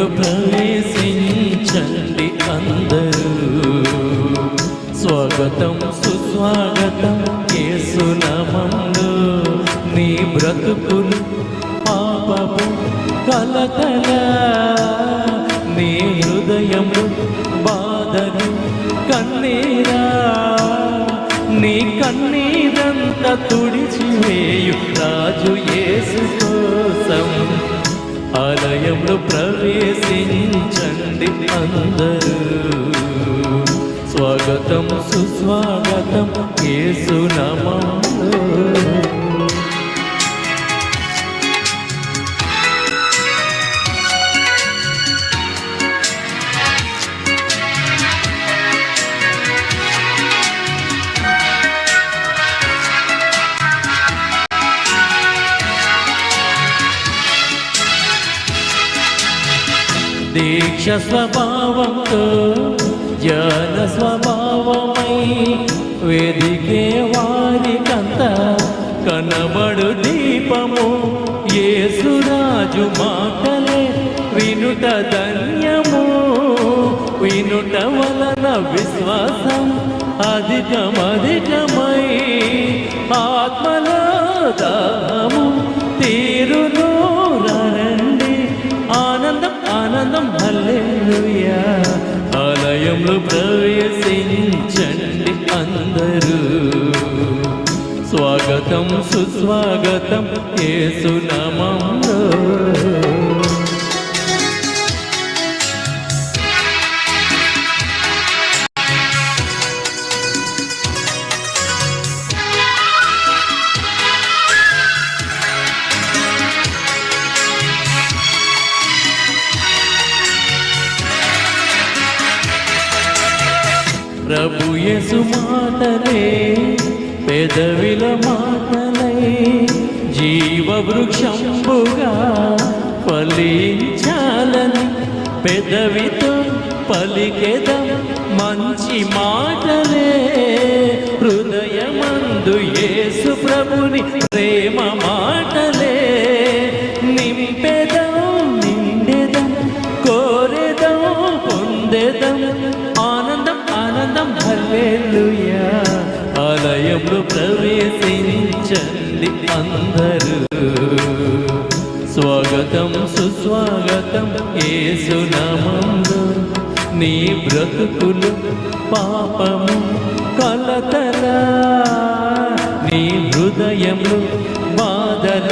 ఆలయంలో ప్రవేశించండి అందరూ. స్వాగతం సుస్వాగతం యేసు నామములో. నీ బ్రతుకులు పాపపు కలకల, నీ హృదయము బాధలు కన్నీరా, నీ కన్నీరంతా తుడిచివేయు రాజు యేసు కోసం ఆలయంలో ప్రవేశించండి అందరూ. స్వాగతం సుస్వాగతం యేసు నామములో. దీక్ష స్వభావంతో జ్ఞాన స్వభావమై వేదికే వారికంతా కనబడు దీపము. యేసురాజు మాటలే వినుట ధన్యము. వినుట వలన విశ్వాసం అధికమధికమై ఆత్మలో దాహము తీరును. రండి ఆనందం ఆనందం హల్లెలూయా. ఆలయంలో ప్రవేశించండి అందరూ. స్వాగతం సుస్వాగతం యేసు నామములో. ప్రభు యేసు మాటలే పెదవిల మాటలై జీవ వృక్షంబుగా ఫలించాలని పెదవితో పలికెదం మంచి మాటలే. హృదయమందు యేసు ప్రభుని ప్రేమ మాటలే నింపెదం నిండెదం కోరెదం పొందెదం ఆనందం ఆనందం హల్లెలూయా. ఆలయంలో ప్రవేశించండి అందరూ. స్వాగతం సుస్వాగతం యేసు నామములో. నీ బ్రతుకులు పాపము కలతల, నీ హృదయము బాధల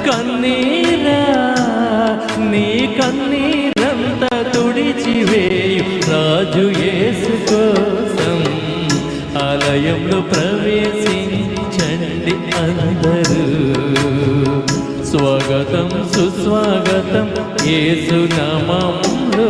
కన్నీరా, నీ కన్నీరంతా తుడిచివేయు రాజు యేసు కోసం ఆలయంలో ప్రవేశించండి అందరూ. స్వాగతం సుస్వాగతం యేసు నామములో.